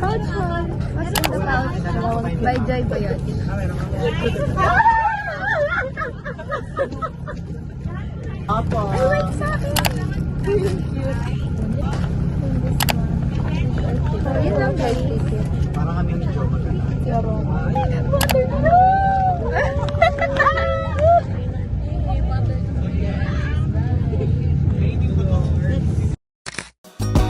Pouch one. What's in the pouch? By Joy Biotic. Apa? I like sabi. Cute. Yun lang guys, cute. Parang kami ni Joe.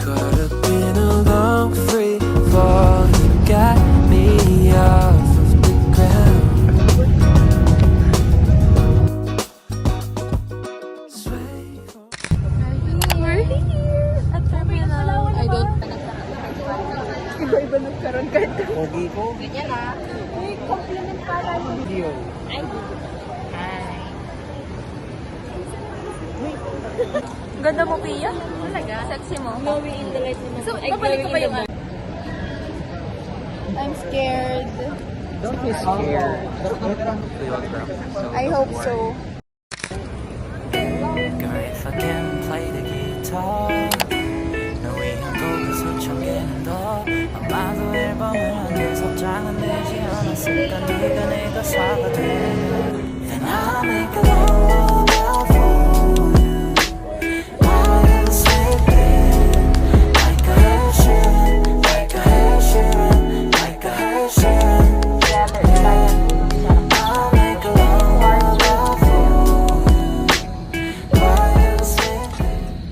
Caught up in a long free fall. You got me off of the ground. Sway. We're here at Terminal. I don't... Iba-iba nagkaroon kahit Pogi ko. ganyan ha. Uy, compliment para ni Dio. Ay, hi. Ganda mo, Pia? Talaga? Sexy mo. Glowy in the light naman. So, babalik ko ba yung I'm scared. Don't be scared. I hope so. Girl, if I can play the guitar, 너의 한곡을 수청개는 더 아마도 앨범을 안에서 장은 되지 않았을까 네가 내가 사가 돼 And I'll make a love for you I'll slip in like a Hershey Like a Hershey Like a Hershey I'll make a love for you I'll slip in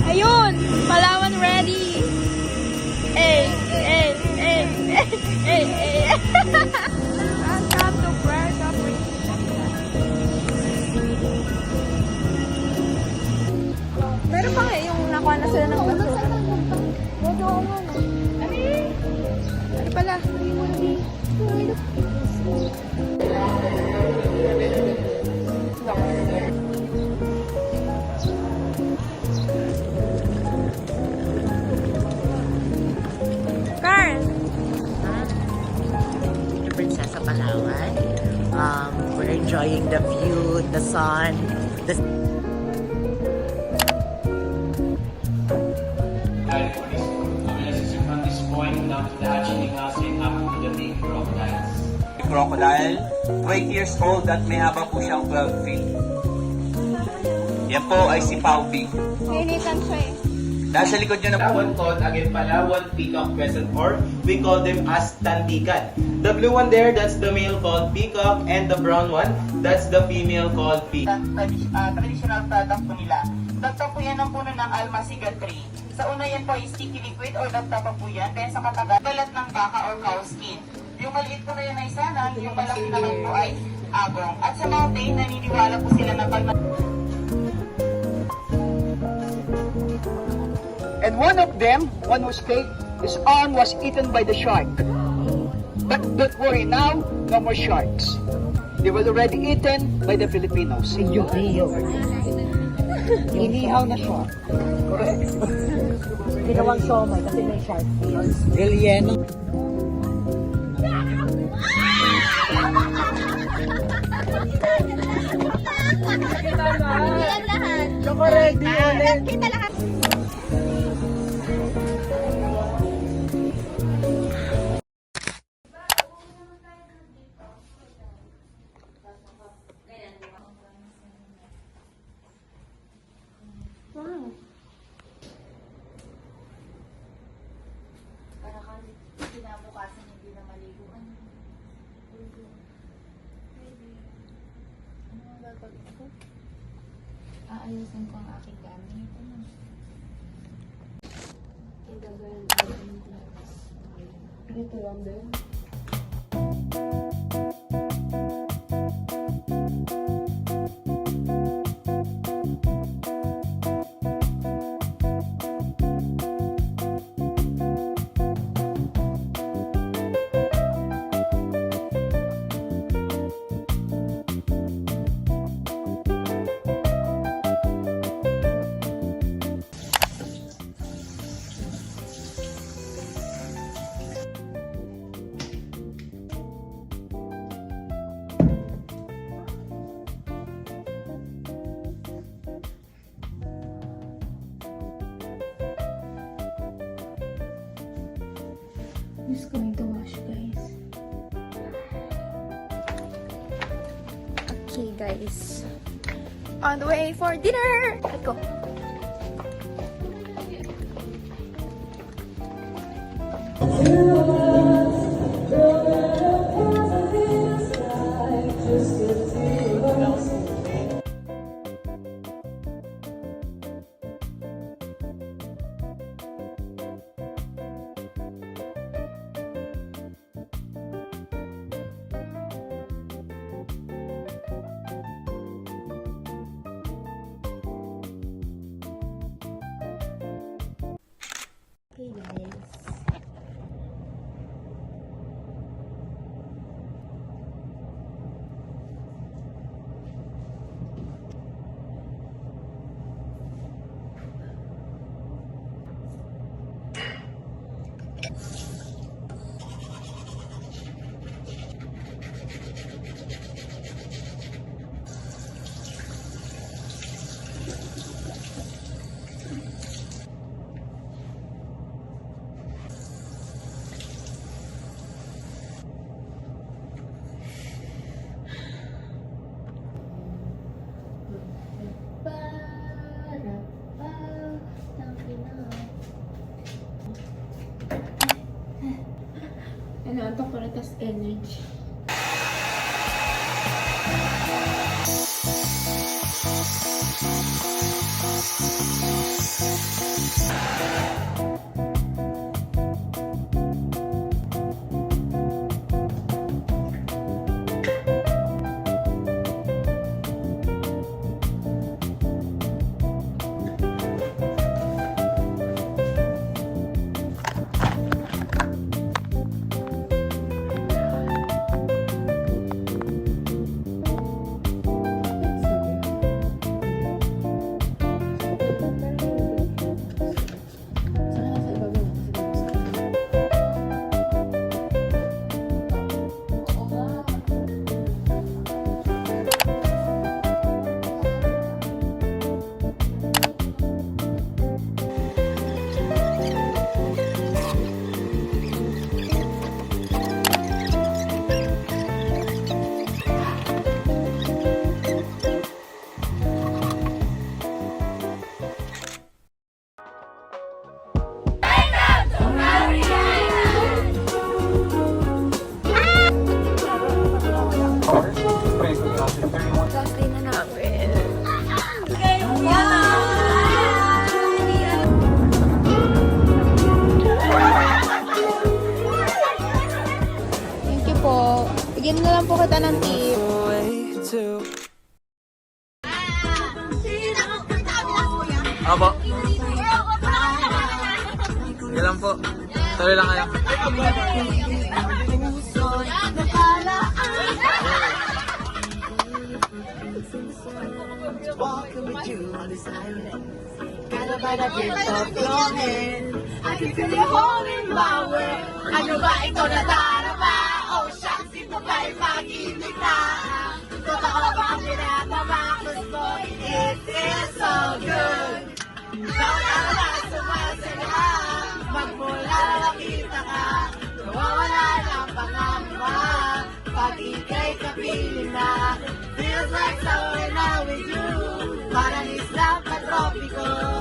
Ayun! Palawan ready! Eh! Eh! Eh! Eh! Eh! Welcome to Puerto Princesa. Meron pa nga yung nakuha na sila ng basura. Ano pala? Carl! The Princesa Palawan. We're enjoying the view, the sun, the From this point down to the hatchling house and up to the big crocodiles. Crocodile, 20 years old at may haba po siyang 12 feet. Yan po ay si Paubi. Nainitan siya eh. Nasa likod nyo na po. That one called again Palawan Peacock Crescent, or we call them as Tandikan. The blue one there, that's the male called Peacock, and the brown one, that's the female called Peacock. Traditional product po nila. Dagta po yan ang puno ng almasiga tree. Sa una yan po ay sticky liquid or dagta pa po yan. Then sa katagal, balat ng baka or cow skin. Yung maliit po na yan ay sanang, yung malaki naman po ay agong. At sa mountain, naniniwala po sila na pag And one of them, one was fake, his arm was eaten by the shark. But don't worry now, no more sharks. They were already eaten by the Filipinos. Inihaw na shark. Correct. ginawang siomay kasi may shark fin. Relleno. Choco ready ulit. Kita lahat. Wow. para kami kinabukasan hindi na maliguan. Ano ang gagawin ko? Ayusin ko ang aking gamit. Dito lang din. Who's going to wash, guys? Okay, guys. On the way for dinner! Let's go! Okay, guys. Ano, antok ko na, tas energy. Last day na namin. Thank you po. Bigyan na lang po kita ng tip. Opo. Sige lang po. Tuloy lang kayo. Walking with you on this island. Kind of by the gift of longing. I can feel you holding my way. Ano ba ito na darama? Oh, shucks, ito ba'y pag-ibig na? Totoo ba ang pinatama? Gusto, it is so good. Ikaw na lang sumasaya. Magmula nakita ka. Nawawala ng pangamba. Pag ika'y kapiling na. Feels like summer now with you. Parang isla pa tropiko.